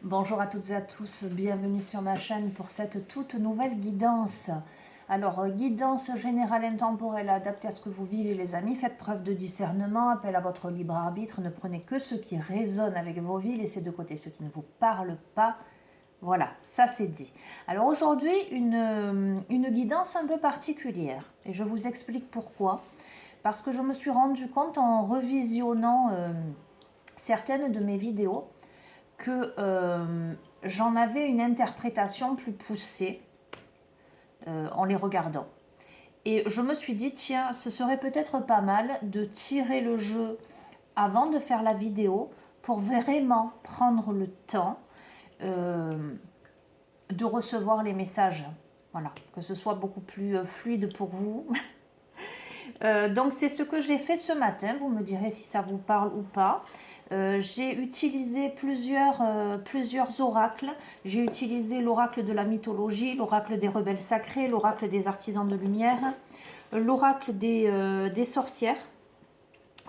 Bonjour à toutes et à tous, bienvenue sur ma chaîne pour cette toute nouvelle guidance. Alors, guidance générale intemporelle adaptée à ce que vous vivez les amis, faites preuve de discernement, appel à votre libre arbitre, ne prenez que ce qui résonne avec vos vies, laissez de côté ce qui ne vous parle pas. Voilà, ça c'est dit. Alors aujourd'hui, une guidance un peu particulière et je vous explique pourquoi. Parce que je me suis rendu compte en revisionnant certaines de mes vidéos que j'en avais une interprétation plus poussée en les regardant. Et je me suis dit, tiens, ce serait peut-être pas mal de tirer le jeu avant de faire la vidéo pour vraiment prendre le temps de recevoir les messages. Voilà, que ce soit beaucoup plus fluide pour vous. Donc c'est ce que j'ai fait ce matin, vous me direz si ça vous parle ou pas. J'ai utilisé plusieurs oracles. J'ai utilisé l'oracle de la mythologie, l'oracle des rebelles sacrés, l'oracle des artisans de lumière, l'oracle des sorcières,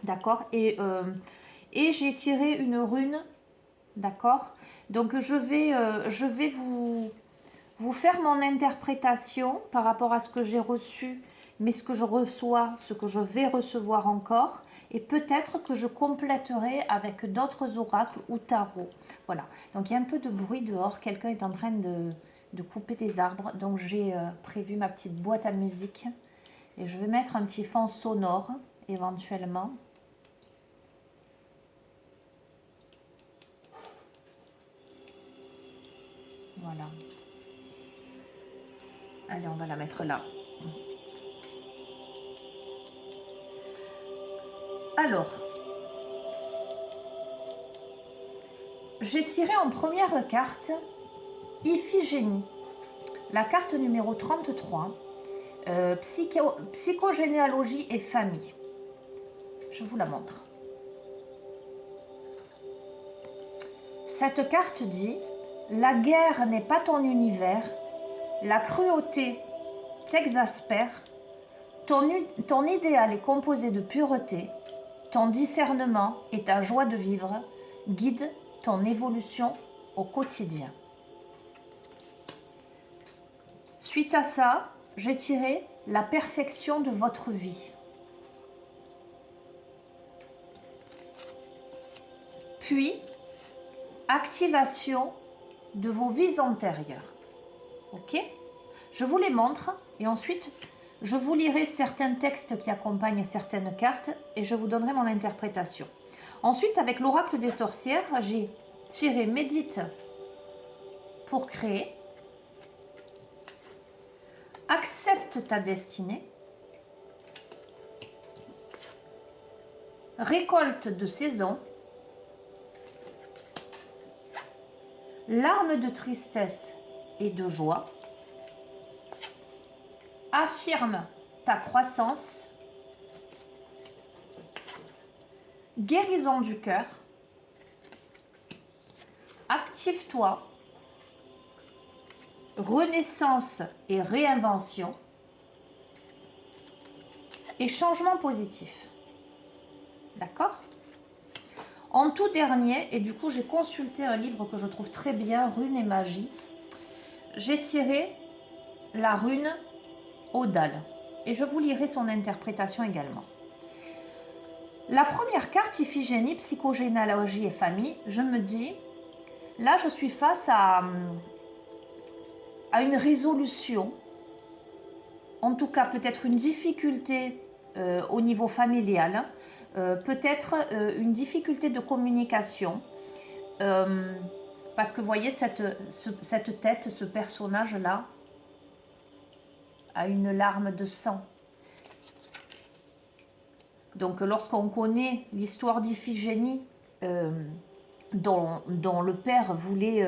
d'accord, et j'ai tiré une rune, d'accord. Donc je vais vous faire mon interprétation par rapport à ce que j'ai reçu, mais ce que je reçois, ce que je vais recevoir encore, et peut-être que je compléterai avec d'autres oracles ou tarots. Voilà, donc il y a un peu de bruit dehors, quelqu'un est en train de couper des arbres, donc j'ai prévu ma petite boîte à musique, et je vais mettre un petit fond sonore, éventuellement. Voilà. Allez, on va la mettre là. Alors, j'ai tiré en première carte Iphigénie, la carte numéro 33, psychogénéalogie et famille. Je vous la montre. Cette carte dit « La guerre n'est pas ton univers, la cruauté t'exaspère, ton idéal est composé de pureté, ton discernement et ta joie de vivre guident ton évolution au quotidien. » Suite à ça, j'ai tiré la perfection de votre vie. Puis, activation de vos vies antérieures. Ok? Je vous les montre et ensuite, je vous lirai certains textes qui accompagnent certaines cartes et je vous donnerai mon interprétation. Ensuite, avec l'oracle des sorcières, j'ai tiré Médite pour créer, accepte ta destinée, récolte de saison, larmes de tristesse et de joie, affirme ta croissance, guérison du cœur, active-toi, renaissance et réinvention, et changement positif. D'accord ? En tout dernier, et du coup j'ai consulté un livre que je trouve très bien, Runes et Magie, j'ai tiré la rune Odal, et je vous lirai son interprétation également. La première carte, Iphigénie, psychogénéalogie et famille, je me dis, là je suis face à une résolution, en tout cas peut-être une difficulté au niveau familial, peut-être une difficulté de communication, parce que vous voyez cette tête, ce personnage-là, a une larme de sang. Donc lorsqu'on connaît l'histoire d'Iphigénie, dont le père voulait,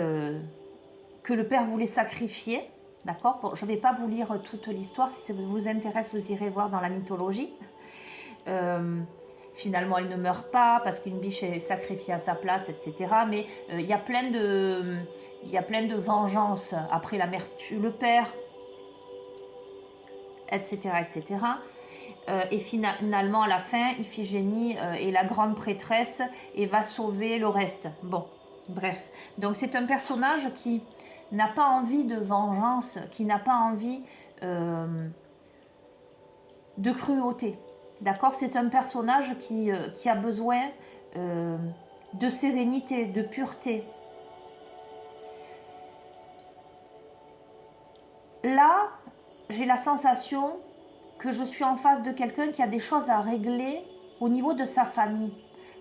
que le père voulait sacrifier, d'accord, bon, je ne vais pas vous lire toute l'histoire, si ça vous intéresse, vous irez voir dans la mythologie. Finalement, elle ne meurt pas parce qu'une biche est sacrifiée à sa place, etc. Mais il y a plein de vengeances. Après, la mère tue le père, etc., etc. Et finalement, à la fin, Iphigénie est la grande prêtresse et va sauver le reste. Bon, Bref, donc c'est un personnage qui n'a pas envie de vengeance, qui n'a pas envie de cruauté. D'accord? C'est un personnage qui a besoin de sérénité, de pureté. Là, j'ai la sensation que je suis en face de quelqu'un qui a des choses à régler au niveau de sa famille.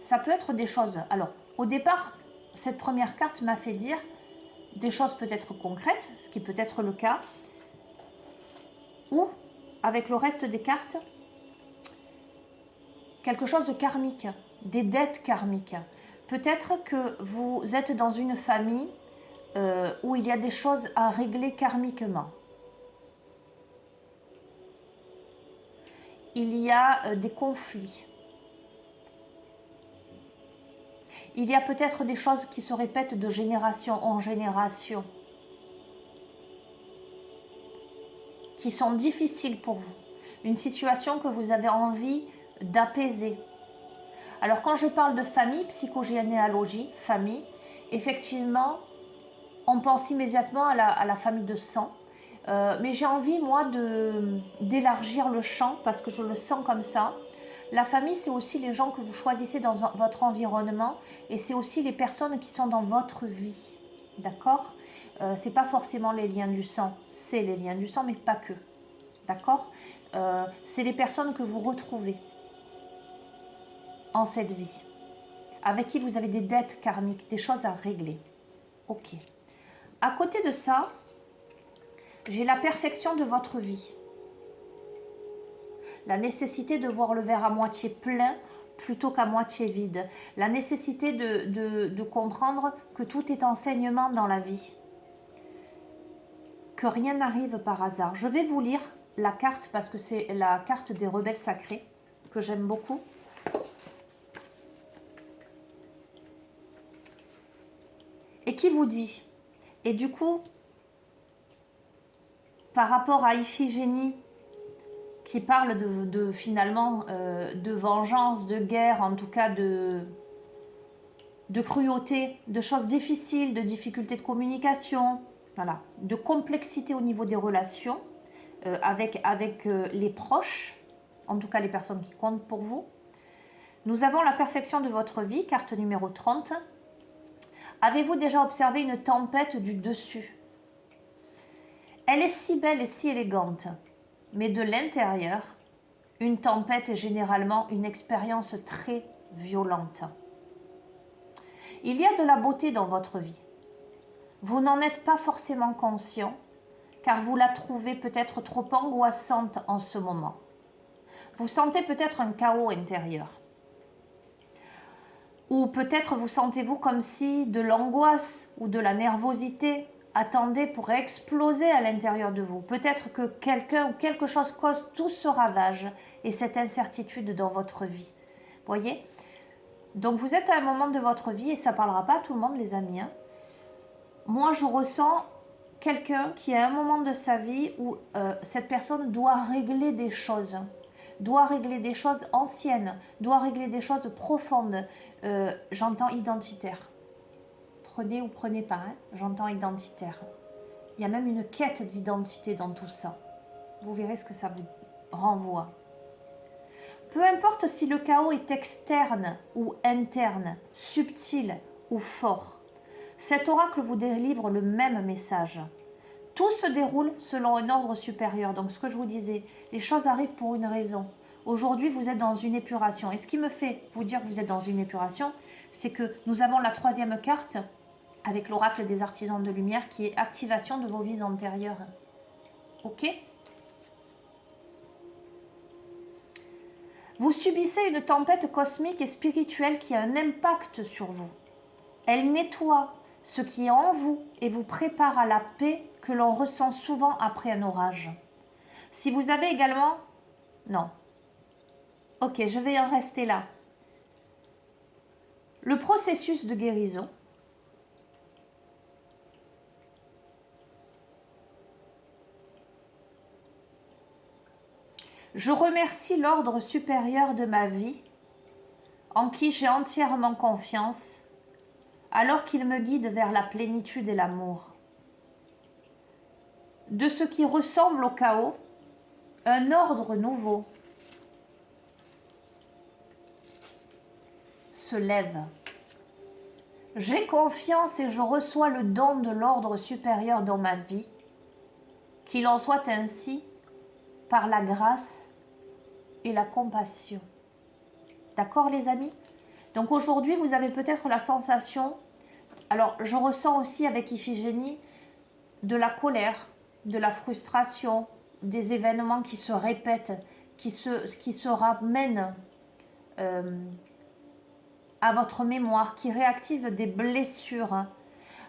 Ça peut être des choses... Alors, au départ, cette première carte m'a fait dire des choses peut-être concrètes, ce qui peut être le cas, ou, avec le reste des cartes, quelque chose de karmique, des dettes karmiques. Peut-être que vous êtes dans une famille où il y a des choses à régler karmiquement. Il y a des conflits. Il y a peut-être des choses qui se répètent de génération en génération, qui sont difficiles pour vous. Une situation que vous avez envie d'apaiser. Alors quand je parle de famille, psychogénéalogie, famille, effectivement, on pense immédiatement à la famille de sang. Mais j'ai envie, moi, d'élargir le champ parce que je le sens comme ça. La famille, c'est aussi les gens que vous choisissez dans votre environnement et c'est aussi les personnes qui sont dans votre vie. D'accord? C'est pas forcément les liens du sang, c'est les liens du sang, mais pas que. D'accord? C'est les personnes que vous retrouvez en cette vie, avec qui vous avez des dettes karmiques, des choses à régler. Ok. À côté de ça, j'ai la perfection de votre vie. La nécessité de voir le verre à moitié plein plutôt qu'à moitié vide. La nécessité de comprendre que tout est enseignement dans la vie. Que rien n'arrive par hasard. Je vais vous lire la carte parce que c'est la carte des rebelles sacrés que j'aime beaucoup. Et qui vous dit, et du coup, par rapport à Iphigénie, qui parle finalement de vengeance, de guerre, en tout cas de cruauté, de choses difficiles, de difficultés de communication, voilà, de complexité au niveau des relations avec les proches, en tout cas les personnes qui comptent pour vous. Nous avons la perfection de votre vie, carte numéro 30. Avez-vous déjà observé une tempête du dessus? Elle est si belle et si élégante. Mais de l'intérieur, une tempête est généralement une expérience très violente. Il y a de la beauté dans votre vie. Vous n'en êtes pas forcément conscient, car vous la trouvez peut-être trop angoissante en ce moment. Vous sentez peut-être un chaos intérieur. Ou peut-être vous sentez-vous comme si de l'angoisse ou de la nervosité attendait pour exploser à l'intérieur de vous. Peut-être que quelqu'un ou quelque chose cause tout ce ravage et cette incertitude dans votre vie. Voyez? Donc vous êtes à un moment de votre vie, et ça ne parlera pas à tout le monde les amis. Moi je ressens quelqu'un qui est à un moment de sa vie où cette personne doit régler des choses. Doit régler des choses anciennes, doit régler des choses profondes. J'entends identitaire. Prenez ou prenez pas, hein, j'entends identitaire. Il y a même une quête d'identité dans tout ça. Vous verrez ce que ça vous renvoie. Peu importe si le chaos est externe ou interne, subtil ou fort, cet oracle vous délivre le même message. Tout se déroule selon un ordre supérieur. Donc ce que je vous disais, les choses arrivent pour une raison. Aujourd'hui, vous êtes dans une épuration. Et ce qui me fait vous dire que vous êtes dans une épuration, c'est que nous avons la troisième carte avec l'oracle des artisans de lumière qui est activation de vos vies antérieures. Ok? Vous subissez une tempête cosmique et spirituelle qui a un impact sur vous. Elle nettoie ce qui est en vous et vous prépare à la paix que l'on ressent souvent après un orage. Si vous avez également... Non. Ok, je vais en rester là. Le processus de guérison. Je remercie l'ordre supérieur de ma vie, en qui j'ai entièrement confiance, alors qu'il me guide vers la plénitude et l'amour. De ce qui ressemble au chaos, un ordre nouveau se lève. J'ai confiance et je reçois le don de l'ordre supérieur dans ma vie. Qu'il en soit ainsi par la grâce et la compassion. D'accord les amis? Donc aujourd'hui vous avez peut-être la sensation, alors je ressens aussi avec Iphigénie, de la colère, de la frustration, des événements qui se répètent, qui se ramènent à votre mémoire, qui réactivent des blessures.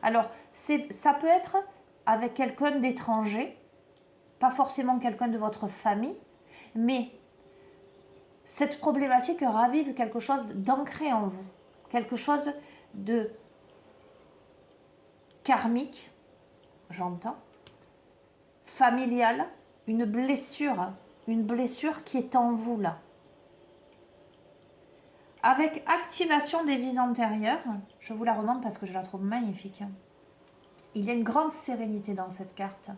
Alors ça peut être avec quelqu'un d'étranger, pas forcément quelqu'un de votre famille, mais cette problématique ravive quelque chose d'ancré en vous, quelque chose de karmique, j'entends, familial, une blessure qui est en vous là. Avec activation des vies antérieures, je vous la remonte parce que je la trouve magnifique. Il y a une grande sérénité dans cette carte.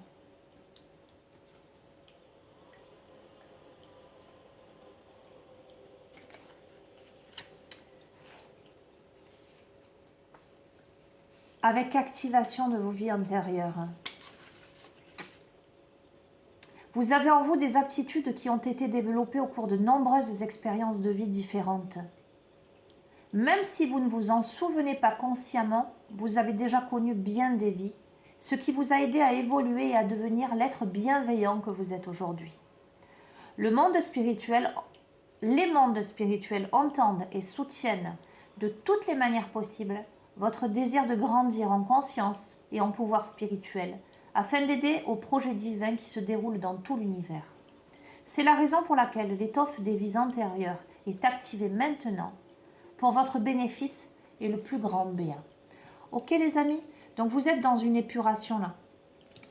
Avec activation de vos vies antérieures. Vous avez en vous des aptitudes qui ont été développées au cours de nombreuses expériences de vie différentes. Même si vous ne vous en souvenez pas consciemment, vous avez déjà connu bien des vies, ce qui vous a aidé à évoluer et à devenir l'être bienveillant que vous êtes aujourd'hui. Les mondes spirituels entendent et soutiennent de toutes les manières possibles votre désir de grandir en conscience et en pouvoir spirituel, afin d'aider au projet divin qui se déroule dans tout l'univers. C'est la raison pour laquelle l'étoffe des vies antérieures est activée maintenant, pour votre bénéfice et le plus grand bien. Ok les amis, donc vous êtes dans une épuration là.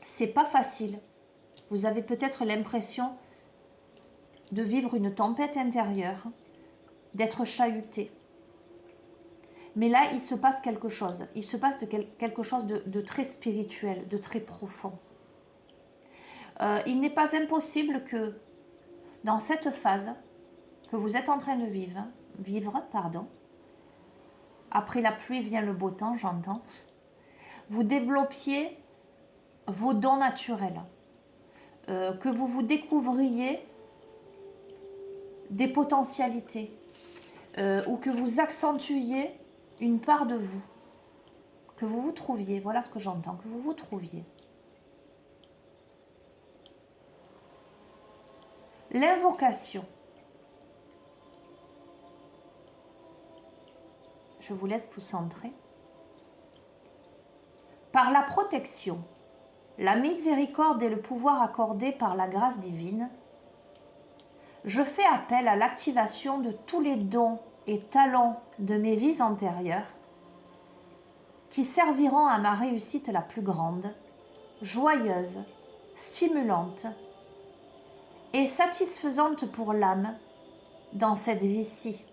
C'est pas facile. Vous avez peut-être l'impression de vivre une tempête intérieure, d'être chahuté. Mais là, il se passe quelque chose. Il se passe quelque chose de très spirituel, de très profond. Il n'est pas impossible que dans cette phase que vous êtes en train de vivre, après la pluie vient le beau temps, j'entends, vous développiez vos dons naturels, que vous vous découvriez des potentialités, ou que vous accentuiez une part de vous, que vous vous trouviez, voilà ce que j'entends, que vous vous trouviez. L'invocation. Je vous laisse vous centrer. Par la protection, la miséricorde et le pouvoir accordé par la grâce divine, je fais appel à l'activation de tous les dons et talents de mes vies antérieures qui serviront à ma réussite la plus grande, joyeuse, stimulante et satisfaisante pour l'âme dans cette vie-ci.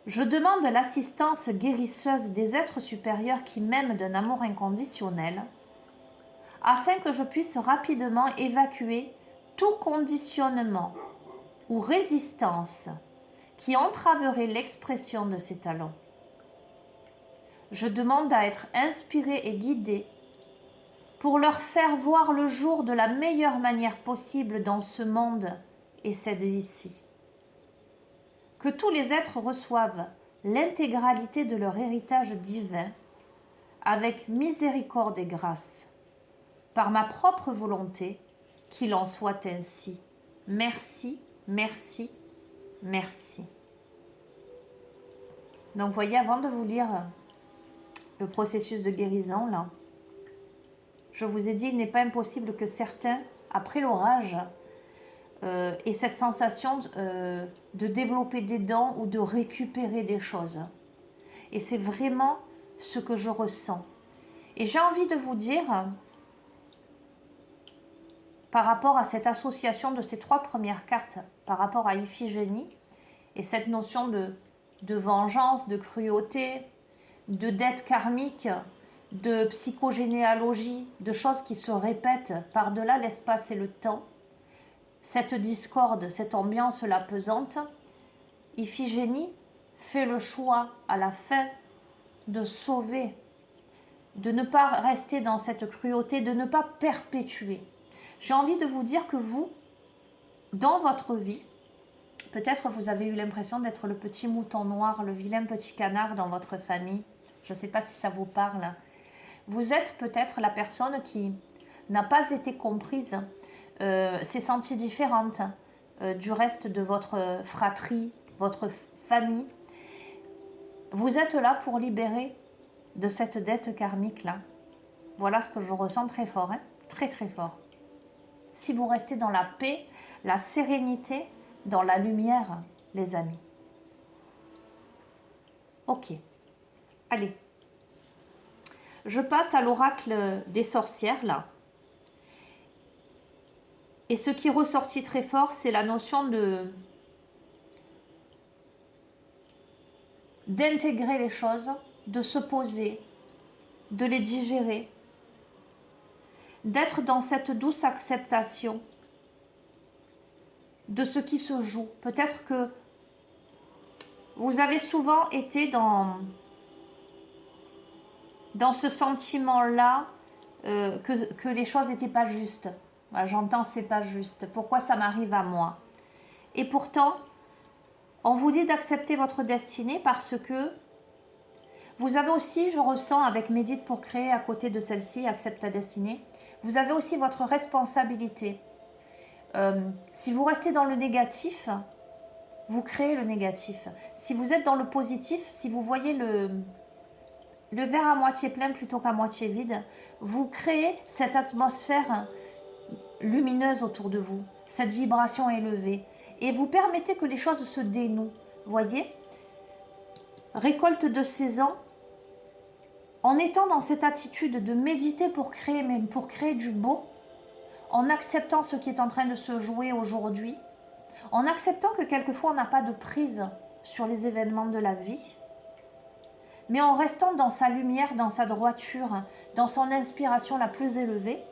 Je demande l'assistance guérisseuse des êtres supérieurs qui m'aiment d'un amour inconditionnel, afin que je puisse rapidement évacuer tout conditionnement ou résistance qui entraverait l'expression de ces talents. Je demande à être inspiré et guidé pour leur faire voir le jour de la meilleure manière possible dans ce monde et cette vie-ci. Que tous les êtres reçoivent l'intégralité de leur héritage divin avec miséricorde et grâce. Par ma propre volonté, qu'il en soit ainsi. Merci, merci, merci. Donc, voyez, avant de vous lire le processus de guérison, là, je vous ai dit, il n'est pas impossible que certains, après l'orage, aient cette sensation de développer des dons ou de récupérer des choses. Et c'est vraiment ce que je ressens. Et j'ai envie de vous dire, par rapport à cette association de ces 3 premières cartes, par rapport à Iphigénie, et cette notion de vengeance, de cruauté, de dettes karmiques, de psychogénéalogie, de choses qui se répètent par-delà l'espace et le temps, cette discorde, cette ambiance-là pesante, Iphigénie fait le choix à la fin de sauver, de ne pas rester dans cette cruauté, de ne pas perpétuer. J'ai envie de vous dire que vous, dans votre vie, peut-être vous avez eu l'impression d'être le petit mouton noir, le vilain petit canard dans votre famille. Je ne sais pas si ça vous parle. Vous êtes peut-être la personne qui n'a pas été comprise, s'est sentie différente du reste de votre fratrie, votre famille. Vous êtes là pour libérer de cette dette karmique-là. Voilà ce que je ressens très fort, hein, très très fort. Si vous restez dans la paix, la sérénité, dans la lumière, les amis. Ok, allez. Je passe à l'oracle des sorcières, là. Et ce qui ressortit très fort, c'est la notion d'intégrer les choses, de se poser, de les digérer, d'être dans cette douce acceptation de ce qui se joue. Peut-être que vous avez souvent été dans ce sentiment-là que les choses n'étaient pas justes. Voilà, j'entends c'est pas juste. Pourquoi ça m'arrive à moi? Et pourtant, on vous dit d'accepter votre destinée parce que vous avez aussi, je ressens avec Médite pour créer à côté de celle-ci, accepte ta destinée, vous avez aussi votre responsabilité. Si vous restez dans le négatif, vous créez le négatif. Si vous êtes dans le positif, si vous voyez le verre à moitié plein plutôt qu'à moitié vide, vous créez cette atmosphère lumineuse autour de vous, cette vibration élevée, et vous permettez que les choses se dénouent. Voyez, récolte de saison, en étant dans cette attitude de méditer pour créer, même pour créer du beau, en acceptant ce qui est en train de se jouer aujourd'hui, en acceptant que quelquefois on n'a pas de prise sur les événements de la vie, mais en restant dans sa lumière, dans sa droiture, dans son inspiration la plus élevée,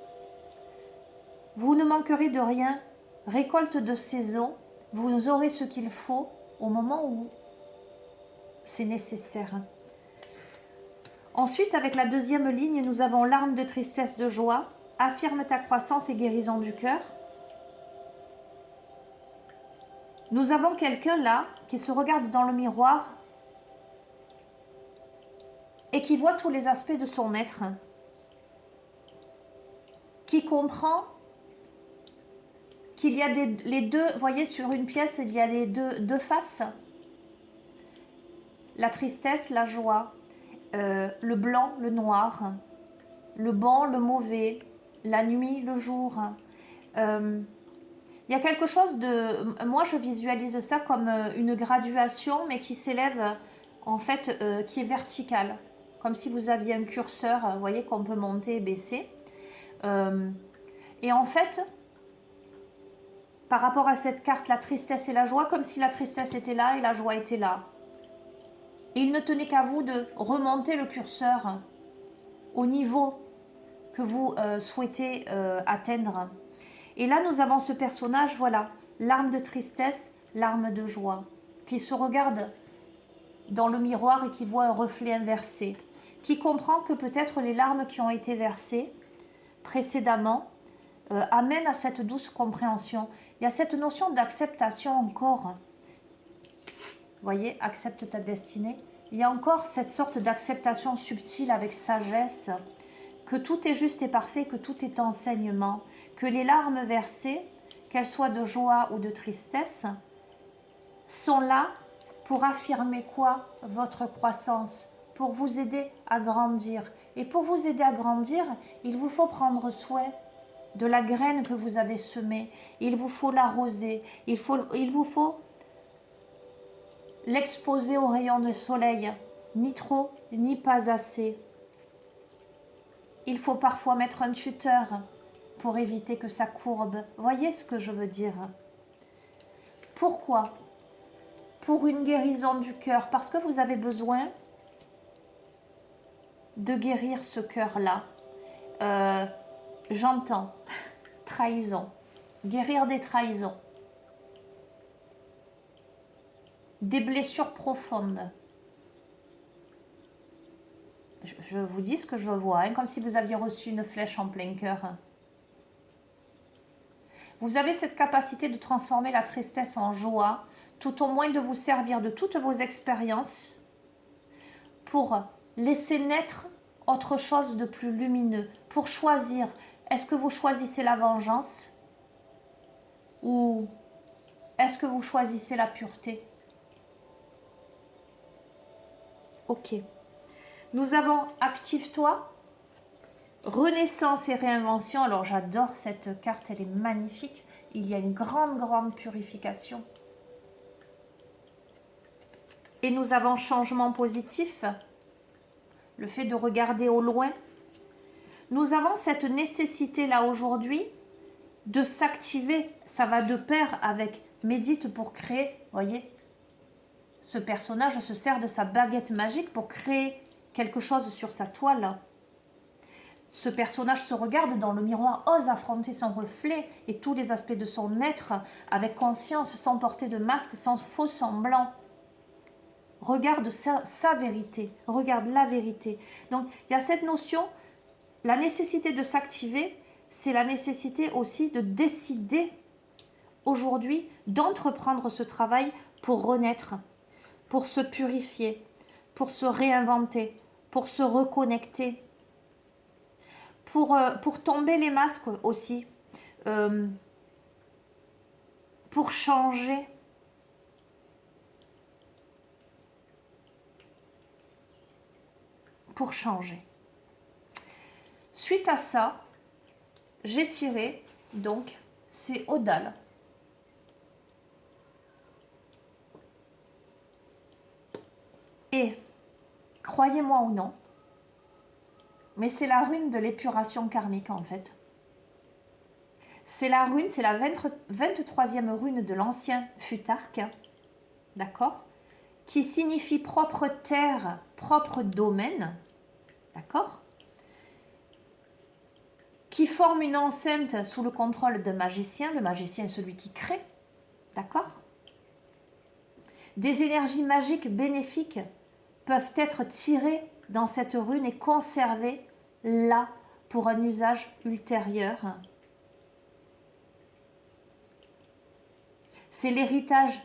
vous ne manquerez de rien. Récolte de saison, vous aurez ce qu'il faut au moment où c'est nécessaire. Ensuite, avec la deuxième ligne, nous avons larmes de tristesse, de joie, affirme ta croissance et guérison du cœur. Nous avons quelqu'un là qui se regarde dans le miroir et qui voit tous les aspects de son être, qui comprend qu'il y a les deux, vous voyez, sur une pièce, il y a les deux faces. La tristesse, la joie, le blanc, le noir, le bon, le mauvais, la nuit, le jour. Il y a quelque chose de... Moi, je visualise ça comme une graduation, mais qui s'élève, en fait, qui est verticale. Comme si vous aviez un curseur, vous voyez, qu'on peut monter et baisser. Et en fait... Par rapport à cette carte, la tristesse et la joie, comme si la tristesse était là et la joie était là. Et il ne tenait qu'à vous de remonter le curseur au niveau que vous souhaitez atteindre. Et là, nous avons ce personnage, voilà, larme de tristesse, larme de joie, qui se regarde dans le miroir et qui voit un reflet inversé, qui comprend que peut-être les larmes qui ont été versées précédemment amène à cette douce compréhension. Il y a cette notion d'acceptation encore. Vous voyez, accepte ta destinée. Il y a encore cette sorte d'acceptation subtile avec sagesse, que tout est juste et parfait, que tout est enseignement, que les larmes versées, qu'elles soient de joie ou de tristesse, sont là pour affirmer quoi? Votre croissance, pour vous aider à grandir. Et pour vous aider à grandir, il vous faut prendre soin de la graine que vous avez semée. Il vous faut l'arroser, il vous faut l'exposer aux rayons de soleil, ni trop, ni pas assez. Il faut parfois mettre un tuteur pour éviter que ça courbe. Voyez ce que je veux dire? Pourquoi? Pour une guérison du cœur, parce que vous avez besoin de guérir ce cœur-là. J'entends trahison, guérir des trahisons, des blessures profondes. Je vous dis ce que je vois, hein, comme si vous aviez reçu une flèche en plein cœur. Vous avez cette capacité de transformer la tristesse en joie, tout au moins de vous servir de toutes vos expériences pour laisser naître autre chose de plus lumineux, pour choisir. Est-ce que vous choisissez la vengeance ou est-ce que vous choisissez la pureté? Ok. Nous avons active-toi, renaissance et réinvention. Alors j'adore cette carte, elle est magnifique. Il y a une grande purification. Et nous avons changement positif, le fait de regarder au loin. Nous avons cette nécessité là aujourd'hui de s'activer. Ça va de pair avec médite pour créer. Voyez, ce personnage se sert de sa baguette magique pour créer quelque chose sur sa toile. Ce personnage se regarde dans le miroir, ose affronter son reflet et tous les aspects de son être avec conscience, sans porter de masque, sans faux semblant. Regarde sa vérité, regarde la vérité. Donc, il y a cette notion, la nécessité de s'activer, c'est la nécessité aussi de décider aujourd'hui d'entreprendre ce travail pour renaître, pour se purifier, pour se réinventer, pour se reconnecter, pour tomber les masques aussi, pour changer. Pour changer. Suite à ça, j'ai tiré, donc, c'est Odal. Et, croyez-moi ou non, mais c'est la rune de l'épuration karmique en fait. C'est la rune, c'est la 23e rune de l'ancien Futark, d'accord, qui signifie propre terre, propre domaine, d'accord, qui forme une enceinte sous le contrôle d'un magicien. Le magicien est celui qui crée, d'accord. Des énergies magiques bénéfiques peuvent être tirées dans cette rune et conservées là pour un usage ultérieur. C'est l'héritage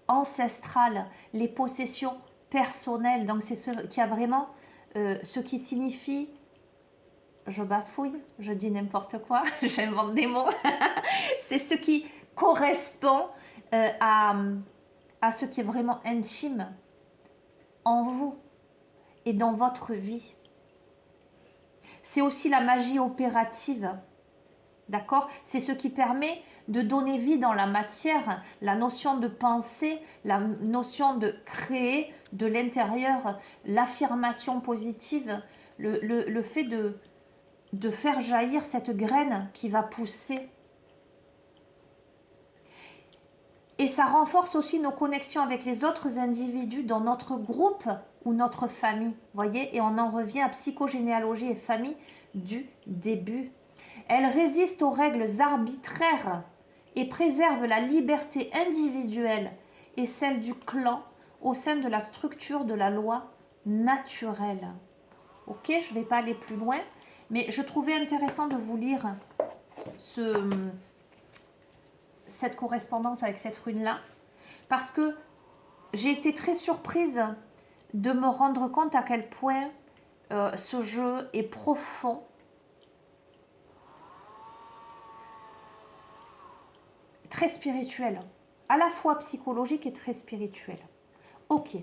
ancestral, les possessions personnelles. Donc c'est ce qui a vraiment, ce qui signifie, je bafouille, je dis n'importe quoi, j'invente des mots. C'est ce qui correspond à ce qui est vraiment intime en vous et dans votre vie. C'est aussi la magie opérative, d'accord? C'est ce qui permet de donner vie dans la matière, la notion de penser, la notion de créer de l'intérieur, l'affirmation positive, le fait de faire jaillir cette graine qui va pousser. Et ça renforce aussi nos connexions avec les autres individus dans notre groupe ou notre famille. Voyez, et on en revient à psychogénéalogie et famille du début. Elle résiste aux règles arbitraires et préserve la liberté individuelle et celle du clan au sein de la structure de la loi naturelle. Ok, je ne vais pas aller plus loin, mais je trouvais intéressant de vous lire cette correspondance avec cette rune-là, parce que j'ai été très surprise de me rendre compte à quel point ce jeu est profond, très spirituel, à la fois psychologique et très spirituel. Ok,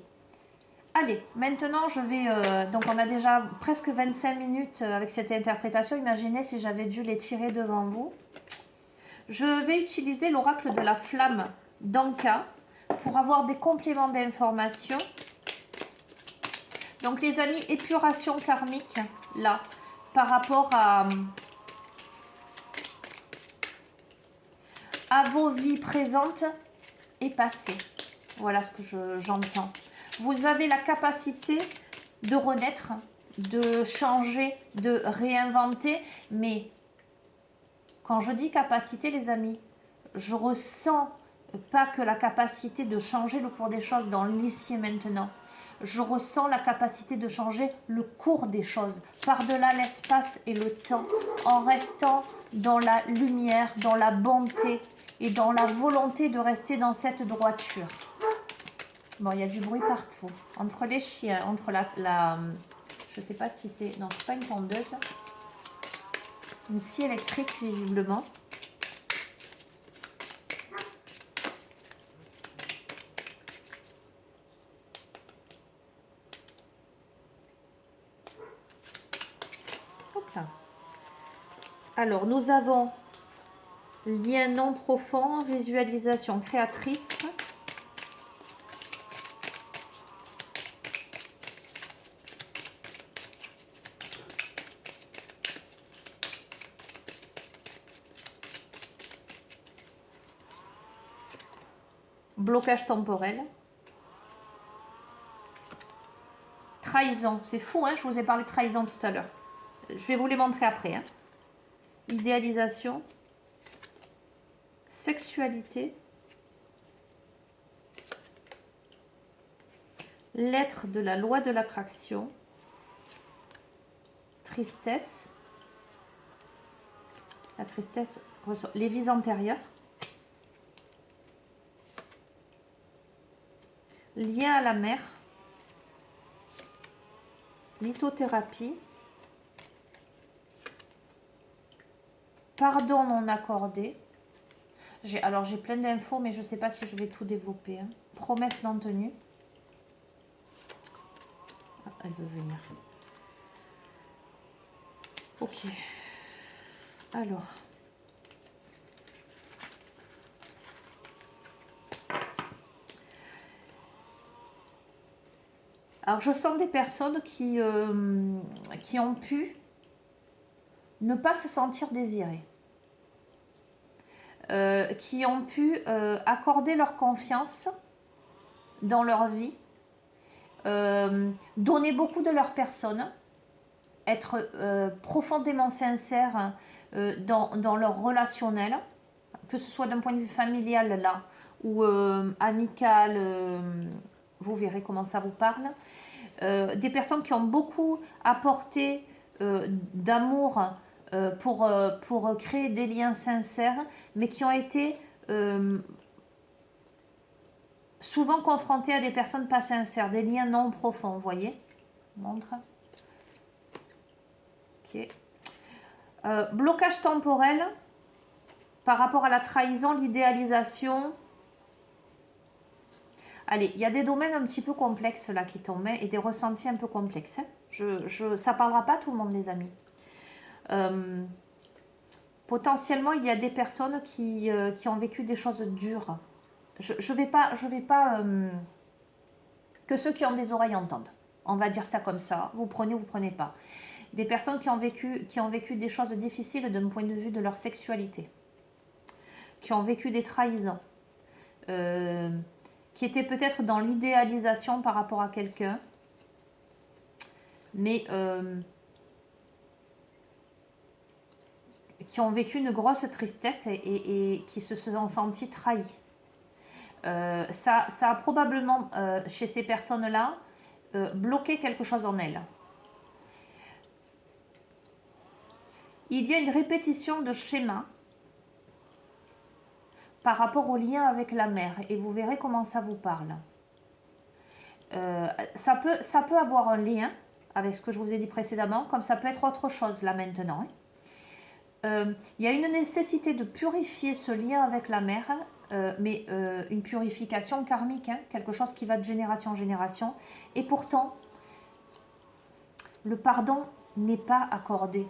allez, maintenant je vais, donc on a déjà presque 25 minutes avec cette interprétation, imaginez si j'avais dû les tirer devant vous. Je vais utiliser l'oracle de la flamme d'Anka pour avoir des compléments d'informations. Donc les amis, épuration karmique, là, par rapport à vos vies présentes et passées. Voilà ce que j'entends. Vous avez la capacité de renaître, de changer, de réinventer. Mais quand je dis capacité, les amis, je ressens pas que la capacité de changer le cours des choses dans l'ici et maintenant. Je ressens la capacité de changer le cours des choses, par-delà l'espace et le temps, en restant dans la lumière, dans la bonté et dans la volonté de rester dans cette droiture. Bon, il y a du bruit partout. Entre les chiens, entre je sais pas si c'est... Non, c'est pas une tondeuse. Une scie électrique, visiblement. Hop là. Alors, nous avons lien non profond, visualisation créatrice. Blocage temporel. Trahison. C'est fou, hein, je vous ai parlé de trahison tout à l'heure. Je vais vous les montrer après. Hein. Idéalisation. Sexualité. Lettre de la loi de l'attraction. Tristesse. La tristesse ressort. Les vies antérieures. Lien à la mer. Lithothérapie. Pardon non accordé. Alors j'ai plein d'infos, mais je ne sais pas si je vais tout développer. Hein. Promesse non tenue. Ah, elle veut venir. Ok. Alors. Alors je sens des personnes qui ont pu ne pas se sentir désirées. Qui ont pu accorder leur confiance dans leur vie, donner beaucoup de leur personne, être profondément sincère dans leur relationnel, que ce soit d'un point de vue familial là, ou amical, vous verrez comment ça vous parle. Des personnes qui ont beaucoup apporté d'amour pour créer des liens sincères, mais qui ont été souvent confrontées à des personnes pas sincères, des liens non profonds, vous voyez. Montre. Ok. Blocage temporel par rapport à la trahison, l'idéalisation. Allez, il y a des domaines un petit peu complexes là qui tombent et des ressentis un peu complexes. Hein. Ça ne parlera pas à tout le monde, les amis. Potentiellement, il y a des personnes qui ont vécu des choses dures. Je vais pas que ceux qui ont des oreilles entendent. On va dire ça comme ça. Vous prenez ou vous prenez pas. Des personnes qui ont vécu des choses difficiles d'un point de vue de leur sexualité, qui ont vécu des trahisons, qui étaient peut-être dans l'idéalisation par rapport à quelqu'un, mais qui ont vécu une grosse tristesse et qui se sont sentis trahis. Ça a probablement, chez ces personnes-là, bloqué quelque chose en elles. Il y a une répétition de schémas par rapport au lien avec la mère, et vous verrez comment ça vous parle. Ça peut avoir un lien avec ce que je vous ai dit précédemment, comme ça peut être autre chose là maintenant. Il y a une nécessité de purifier ce lien avec la mère, mais une purification karmique, hein, quelque chose qui va de génération en génération, et pourtant, le pardon n'est pas accordé.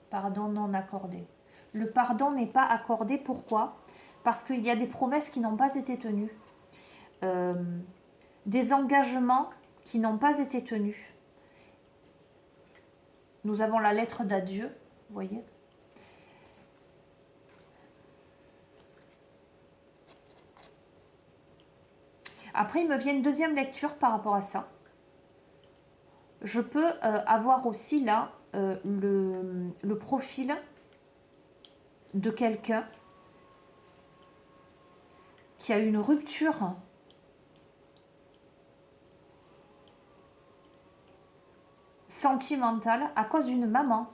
Pardon non accordé. Le pardon n'est pas accordé, pourquoi? Parce qu'il y a des promesses qui n'ont pas été tenues, des engagements qui n'ont pas été tenus. Nous avons la lettre d'adieu, vous voyez. Après, il me vient une deuxième lecture par rapport à ça. je peux avoir aussi là le profil de quelqu'un qui a eu une rupture sentimentale à cause d'une maman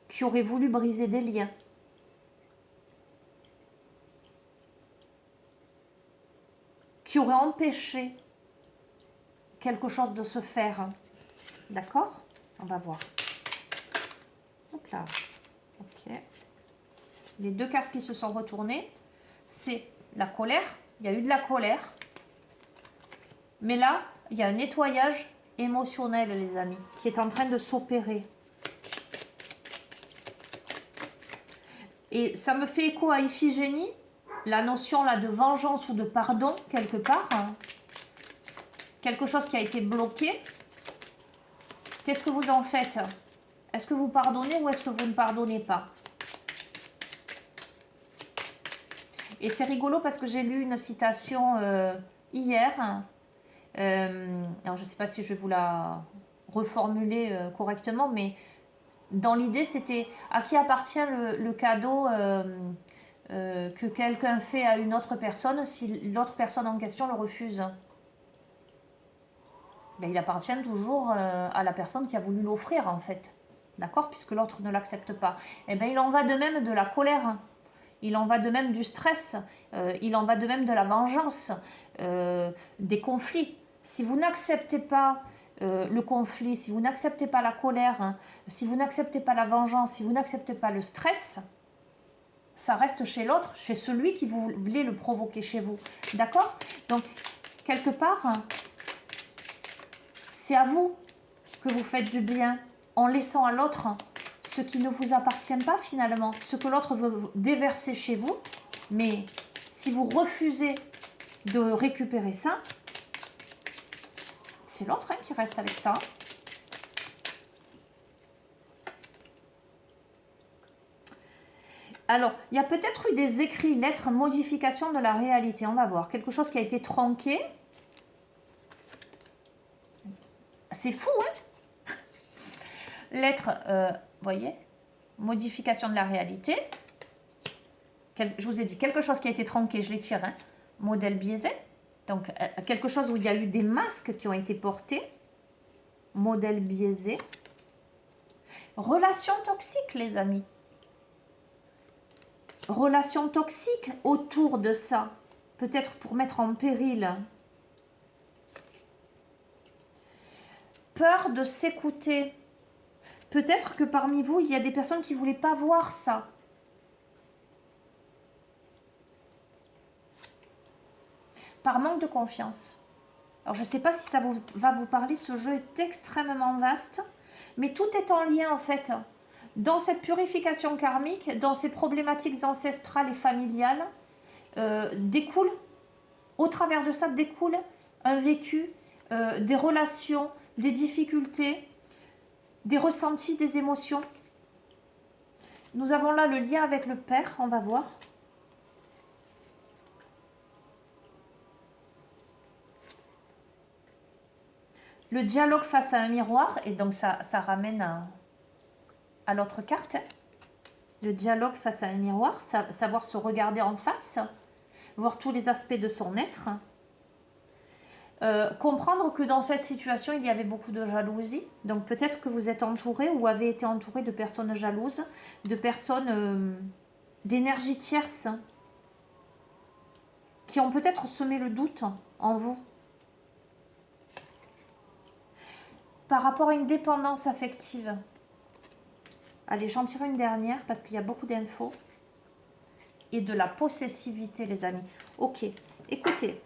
qui aurait voulu briser des liens. Qui aurait empêché quelque chose de se faire. D'accord? On va voir. Hop là. Ok. Les deux cartes qui se sont retournées, c'est la colère. Il y a eu de la colère. Mais là, il y a un nettoyage émotionnel, les amis, qui est en train de s'opérer. Et ça me fait écho à Iphigénie, la notion là de vengeance ou de pardon, quelque part. Quelque chose qui a été bloqué. Qu'est-ce que vous en faites? Est-ce que vous pardonnez ou est-ce que vous ne pardonnez pas? Et c'est rigolo parce que j'ai lu une citation hier. Alors je ne sais pas si je vais vous la reformuler correctement, mais dans l'idée c'était à qui appartient le cadeau que quelqu'un fait à une autre personne si l'autre personne en question le refuse? Ben, il appartient toujours à la personne qui a voulu l'offrir en fait. D'accord? Puisque l'autre ne l'accepte pas. Et bien il en va de même de la colère. Il en va de même du stress. Il en va de même de la vengeance. Des conflits. Si vous n'acceptez pas le conflit, si vous n'acceptez pas la colère, si vous n'acceptez pas la vengeance, si vous n'acceptez pas le stress, ça reste chez l'autre, chez celui qui voulait le provoquer chez vous. D'accord? Donc, quelque part, c'est à vous que vous faites du bien en laissant à l'autre ce qui ne vous appartient pas finalement, ce que l'autre veut déverser chez vous. Mais si vous refusez de récupérer ça, c'est l'autre qui reste avec ça. Alors, il y a peut-être eu des écrits, lettres, modifications de la réalité. On va voir. Quelque chose qui a été tronqué. C'est fou, hein? Lettre, voyez, modification de la réalité. Je vous ai dit, quelque chose qui a été tronqué, je l'étire, hein? Modèle biaisé. Donc, quelque chose où il y a eu des masques qui ont été portés. Modèle biaisé. Relation toxique, les amis. Relation toxique autour de ça. Peut-être pour mettre en péril. Peur de s'écouter. Peut-être que parmi vous, il y a des personnes qui ne voulaient pas voir ça. Par manque de confiance. Alors, je ne sais pas si ça va vous parler. Ce jeu est extrêmement vaste. Mais tout est en lien, en fait. Dans cette purification karmique, dans ces problématiques ancestrales et familiales, découle, au travers de ça, découle un vécu, des relations, des difficultés, des ressentis, des émotions. Nous avons là le lien avec le père, on va voir. Le dialogue face à un miroir, et donc ça ramène à l'autre carte. Hein. Le dialogue face à un miroir, savoir se regarder en face, voir tous les aspects de son être. Comprendre que dans cette situation, il y avait beaucoup de jalousie. Donc peut-être que vous êtes entouré ou avez été entouré de personnes jalouses, de personnes d'énergie tierce, qui ont peut-être semé le doute en vous. Par rapport à une dépendance affective. Allez, j'en tire une dernière parce qu'il y a beaucoup d'infos. Et de la possessivité, les amis. Ok, écoutez.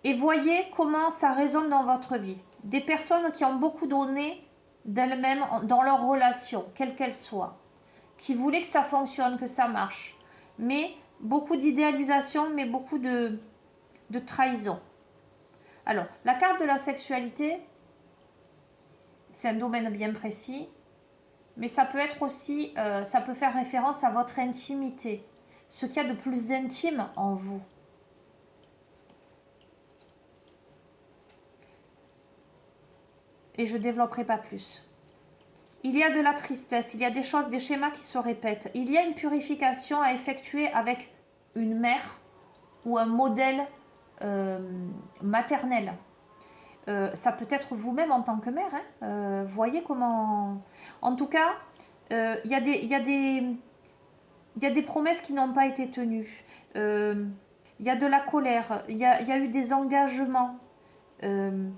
Et voyez comment ça résonne dans votre vie. Des personnes qui ont beaucoup donné d'elles-mêmes dans leur relation, quelle qu'elle soit. Qui voulaient que ça fonctionne, que ça marche. Mais beaucoup d'idéalisation, mais beaucoup de trahison. Alors, la carte de la sexualité, c'est un domaine bien précis. mais ça peut être aussi, ça peut faire référence à votre intimité, ce qu'il y a de plus intime en vous. Et je ne développerai pas plus. Il y a de la tristesse, il y a des choses, des schémas qui se répètent. Il y a une purification à effectuer avec une mère ou un modèle maternel. Ça peut être vous-même en tant que mère. Hein. Voyez comment... En tout cas, il y a des promesses qui n'ont pas été tenues. Il y a de la colère. Il y a eu des engagements. Un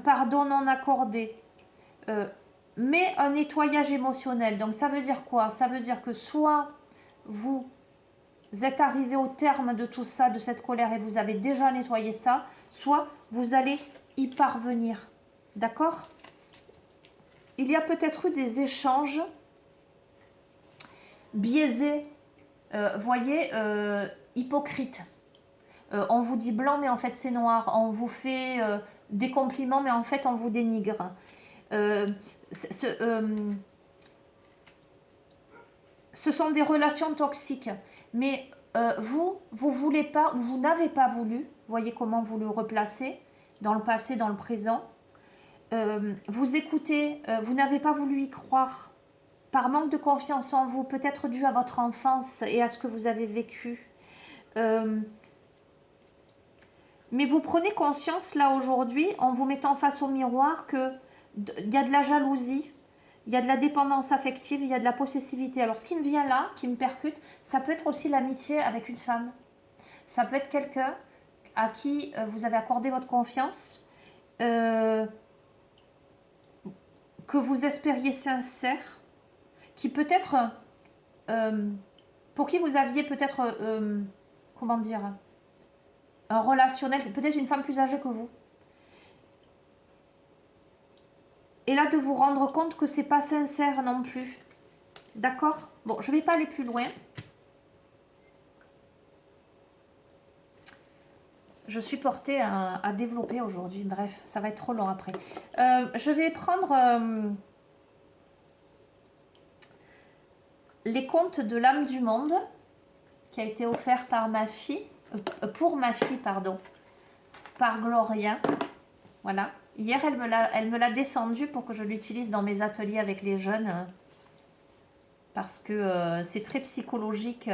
pardon non accordé. Mais un nettoyage émotionnel. Donc ça veut dire quoi? Ça veut dire que soit vous êtes arrivé au terme de tout ça, de cette colère, et vous avez déjà nettoyé ça, soit vous allez y parvenir. D'accord? Il y a peut-être eu des échanges biaisés, voyez, hypocrites. On vous dit blanc, mais en fait c'est noir. On vous fait des compliments, mais en fait on vous dénigre. Ce sont des relations toxiques. Mais vous voulez pas, ou vous n'avez pas voulu, voyez comment vous le replacez, dans le passé, dans le présent. Vous écoutez, vous n'avez pas voulu y croire, par manque de confiance en vous, peut-être dû à votre enfance et à ce que vous avez vécu. Mais vous prenez conscience, là, aujourd'hui, en vous mettant face au miroir, qu'il y a de la jalousie, il y a de la dépendance affective, il y a de la possessivité. Alors, ce qui me vient là, qui me percute, ça peut être aussi l'amitié avec une femme. Ça peut être quelqu'un à qui vous avez accordé votre confiance, que vous espériez sincère, qui peut-être, pour qui vous aviez peut-être, comment dire, un relationnel, peut-être une femme plus âgée que vous. Et là, de vous rendre compte que c'est pas sincère non plus. D'accord? Bon, je ne vais pas aller plus loin. Je suis portée à développer aujourd'hui. Bref, ça va être trop long après. Je vais prendre les contes de l'âme du monde qui a été offert par ma fille, pour ma fille, pardon, par Gloria. Voilà. Hier, elle me l'a descendu pour que je l'utilise dans mes ateliers avec les jeunes parce que c'est très psychologique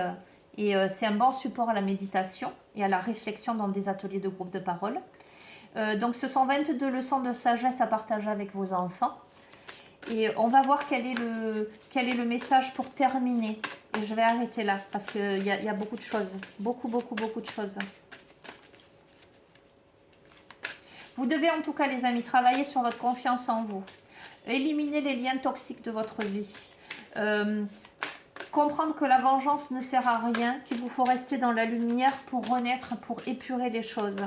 et c'est un bon support à la méditation et à la réflexion dans des ateliers de groupe de parole. Donc, ce sont 22 leçons de sagesse à partager avec vos enfants. Et on va voir quel est le message pour terminer. Et je vais arrêter là parce qu'il y a beaucoup de choses. Beaucoup de choses. Vous devez en tout cas, les amis, travailler sur votre confiance en vous. Éliminer les liens toxiques de votre vie. Comprendre que la vengeance ne sert à rien, qu'il vous faut rester dans la lumière pour renaître, pour épurer les choses.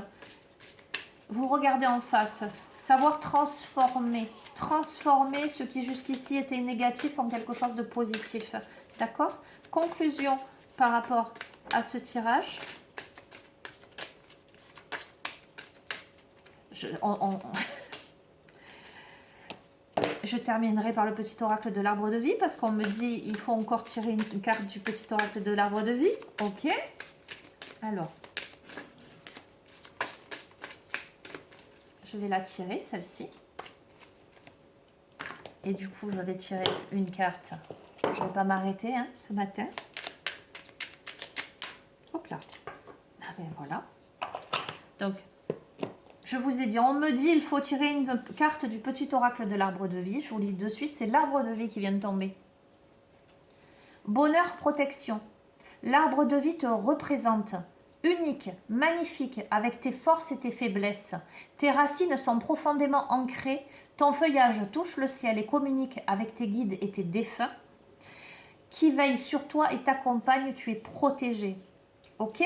Vous regardez en face. Savoir transformer. Transformer ce qui jusqu'ici était négatif en quelque chose de positif. D'accord? Conclusion par rapport à ce tirage. Je terminerai par le petit oracle de l'arbre de vie parce qu'on me dit il faut encore tirer une carte du petit oracle de l'arbre de vie. Ok. Alors, je vais la tirer, celle-ci. Et du coup, je vais tirer une carte. Je ne vais pas m'arrêter ce matin. Hop là. Ah ben voilà. Donc, je vous ai dit, on me dit il faut tirer une carte du petit oracle de l'arbre de vie. Je vous lis de suite, c'est l'arbre de vie qui vient de tomber. Bonheur, protection. L'arbre de vie te représente. Unique, magnifique, avec tes forces et tes faiblesses. Tes racines sont profondément ancrées. Ton feuillage touche le ciel et communique avec tes guides et tes défunts. Qui veille sur toi et t'accompagne, tu es protégé. Ok?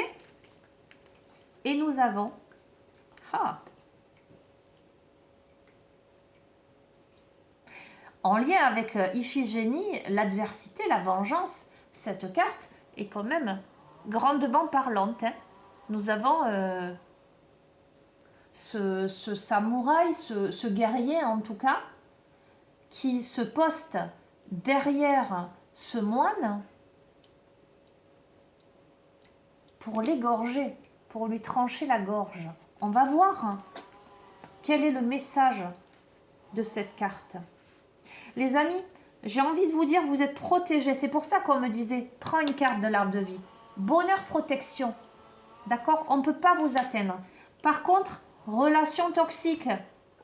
Et nous avons... En lien avec Iphigénie, l'adversité, la vengeance, cette carte est quand même grandement parlante. Nous avons ce samouraï, ce guerrier en tout cas, qui se poste derrière ce moine pour l'égorger, pour lui trancher la gorge. On va voir quel est le message de cette carte. Les amis, j'ai envie de vous dire, vous êtes protégés. C'est pour ça qu'on me disait, prends une carte de l'arbre de vie. Bonheur, protection. D'accord? On ne peut pas vous atteindre. Par contre, relation toxique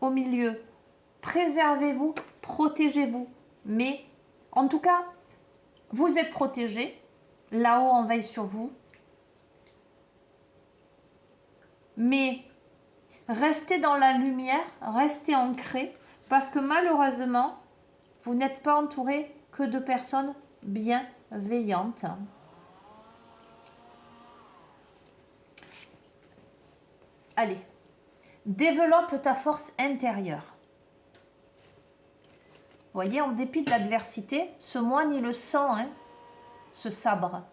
au milieu. Préservez-vous, protégez-vous. Mais, en tout cas, vous êtes protégés. Là-haut, on veille sur vous. Mais, restez dans la lumière, restez ancrés, parce que malheureusement, vous n'êtes pas entouré que de personnes bienveillantes. Allez, développe ta force intérieure. Vous voyez, en dépit de l'adversité, ce moine, il le sent, hein, ce sabre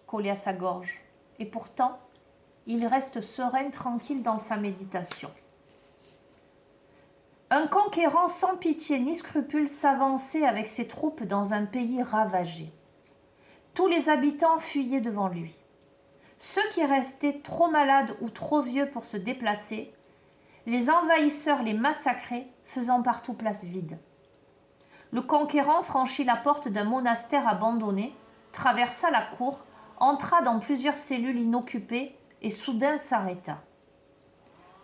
collé à sa gorge. Et pourtant, il reste serein, tranquille dans sa méditation. Un conquérant sans pitié ni scrupule s'avançait avec ses troupes dans un pays ravagé. Tous les habitants fuyaient devant lui. Ceux qui restaient trop malades ou trop vieux pour se déplacer, les envahisseurs les massacraient, faisant partout place vide. Le conquérant franchit la porte d'un monastère abandonné, traversa la cour, entra dans plusieurs cellules inoccupées et soudain s'arrêta.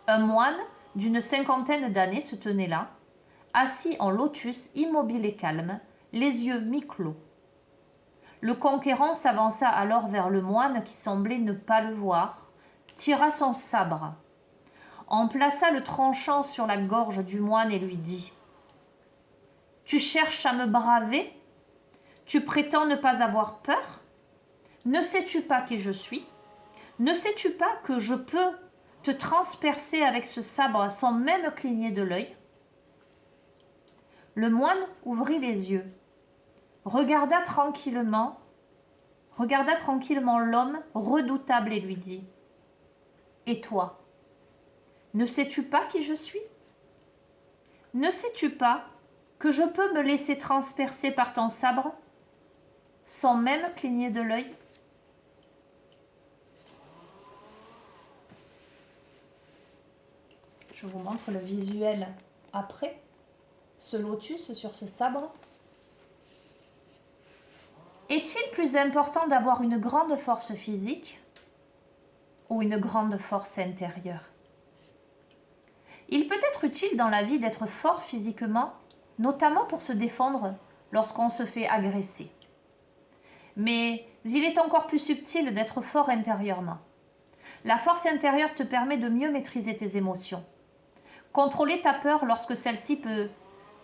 Un moine d'une cinquantaine d'années se tenait là, assis en lotus, immobile et calme, les yeux mi-clos. Le conquérant s'avança alors vers le moine qui semblait ne pas le voir, tira son sabre, en plaça le tranchant sur la gorge du moine et lui dit « Tu cherches à me braver? Tu prétends ne pas avoir peur? Ne sais-tu pas qui je suis? Ne sais-tu pas que je peux te transpercer avec ce sabre sans même cligner de l'œil ?» Le moine ouvrit les yeux, regarda tranquillement l'homme redoutable et lui dit « Et toi, ne sais-tu pas qui je suis? Ne sais-tu pas que je peux me laisser transpercer par ton sabre sans même cligner de l'œil ?» Je vous montre le visuel après, ce lotus sur ce sabre. Est-il plus important d'avoir une grande force physique ou une grande force intérieure? Il peut être utile dans la vie d'être fort physiquement, notamment pour se défendre lorsqu'on se fait agresser. Mais il est encore plus subtil d'être fort intérieurement. La force intérieure te permet de mieux maîtriser tes émotions. Contrôler ta peur lorsque celle-ci peut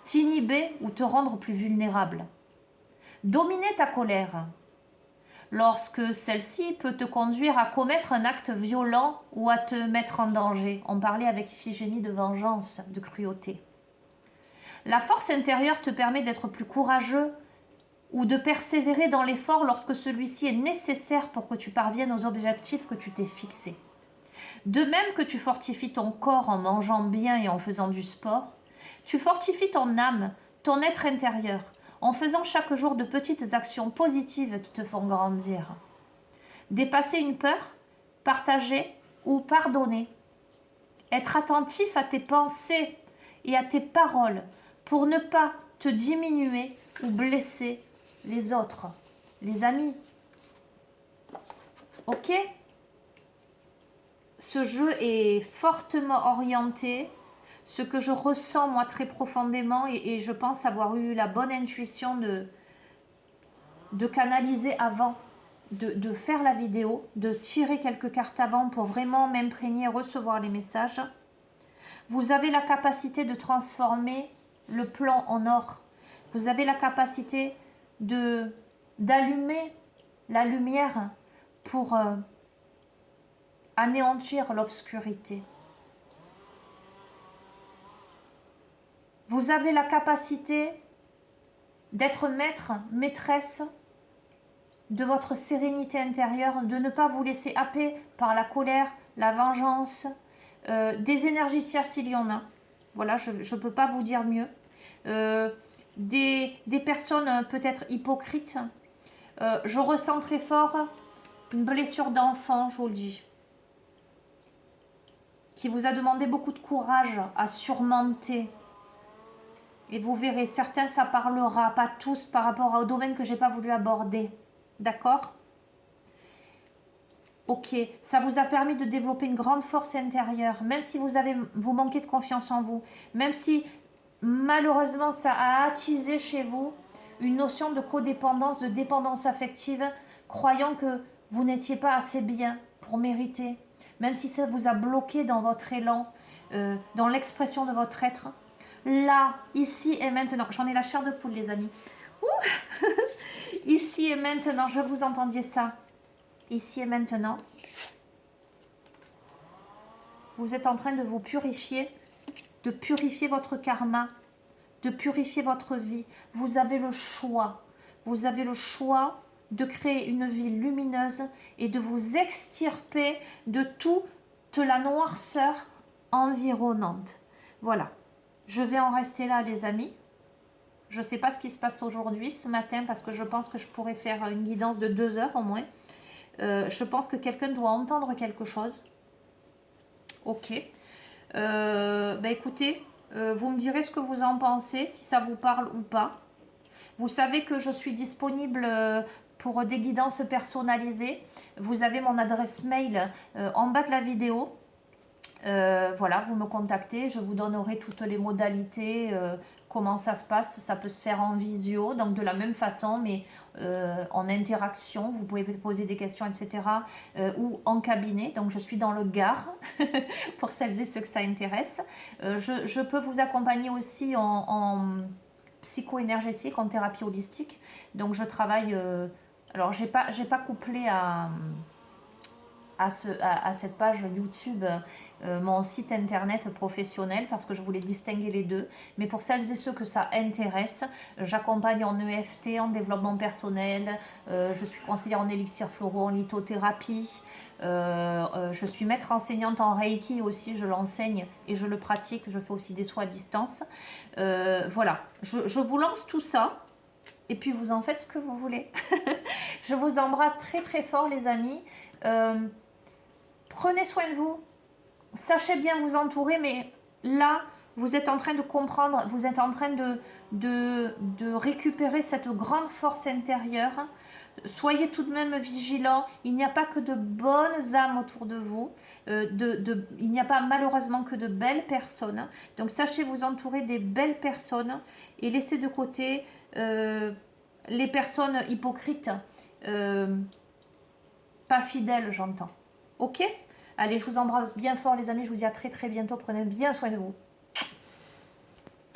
t'inhiber ou te rendre plus vulnérable. Dominer ta colère lorsque celle-ci peut te conduire à commettre un acte violent ou à te mettre en danger. On parlait avec Iphigénie de vengeance, de cruauté. La force intérieure te permet d'être plus courageux ou de persévérer dans l'effort lorsque celui-ci est nécessaire pour que tu parviennes aux objectifs que tu t'es fixés. De même que tu fortifies ton corps en mangeant bien et en faisant du sport, tu fortifies ton âme, ton être intérieur, en faisant chaque jour de petites actions positives qui te font grandir. Dépasser une peur, partager ou pardonner. Être attentif à tes pensées et à tes paroles pour ne pas te diminuer ou blesser les autres, les amis. Ok ? Ce jeu est fortement orienté. Ce que je ressens moi très profondément et je pense avoir eu la bonne intuition de canaliser avant, de faire la vidéo, de tirer quelques cartes avant pour vraiment m'imprégner, recevoir les messages. Vous avez la capacité de transformer le plan en or. Vous avez la capacité d'allumer la lumière pour anéantir l'obscurité. Vous avez la capacité d'être maître, maîtresse de votre sérénité intérieure, de ne pas vous laisser happer par la colère, la vengeance, des énergies tierces s'il y en a. Voilà, je ne peux pas vous dire mieux. des personnes peut-être hypocrites. Je ressens très fort une blessure d'enfant, je vous le dis, qui vous a demandé beaucoup de courage à surmonter. Et vous verrez, certains ça parlera, pas tous par rapport au domaine que j'ai pas voulu aborder. D'accord? Ok, ça vous a permis de développer une grande force intérieure, même si vous manquez de confiance en vous, même si malheureusement ça a attisé chez vous une notion de codépendance, de dépendance affective, croyant que vous n'étiez pas assez bien pour mériter, même si ça vous a bloqué dans votre élan, dans l'expression de votre être. Là, ici et maintenant, j'en ai la chair de poule les amis. Ouh ici et maintenant, je veux que vous entendiez ça. Ici et maintenant, vous êtes en train de vous purifier, de purifier votre karma, de purifier votre vie. Vous avez le choix. Vous avez le choix de créer une vie lumineuse et de vous extirper de toute la noirceur environnante. Voilà. Je vais en rester là, les amis. Je ne sais pas ce qui se passe aujourd'hui, ce matin, parce que je pense que je pourrais faire une guidance de 2 heures au moins. Je pense que quelqu'un doit entendre quelque chose. Ok. Écoutez, vous me direz ce que vous en pensez, si ça vous parle ou pas. Vous savez que je suis disponible pour des guidances personnalisées. Vous avez mon adresse mail en bas de la vidéo. Voilà, vous me contactez, je vous donnerai toutes les modalités, comment ça se passe. Ça peut se faire en visio, donc de la même façon, mais en interaction. Vous pouvez poser des questions, etc. Ou en cabinet. Donc je suis dans le Gard, pour celles et ceux que ça intéresse. Je peux vous accompagner aussi en psycho-énergétique, en thérapie holistique. Donc je travaille... alors j'ai pas couplé à cette page YouTube mon site internet professionnel parce que je voulais distinguer les deux, mais pour celles et ceux que ça intéresse, j'accompagne en EFT, en développement personnel, je suis conseillère en élixir floraux, en lithothérapie, je suis maître enseignante en Reiki aussi, je l'enseigne et je le pratique, je fais aussi des soins à distance. Voilà, je vous lance tout ça et puis vous en faites ce que vous voulez. Je vous embrasse très très fort les amis. Prenez soin de vous, sachez bien vous entourer, mais là, vous êtes en train de comprendre, vous êtes en train de récupérer cette grande force intérieure. Soyez tout de même vigilants, il n'y a pas que de bonnes âmes autour de vous, il n'y a pas malheureusement que de belles personnes. Donc sachez vous entourer des belles personnes et laissez de côté les personnes hypocrites, pas fidèles j'entends. Ok ? Allez, je vous embrasse bien fort les amis, je vous dis à très très bientôt, prenez bien soin de vous.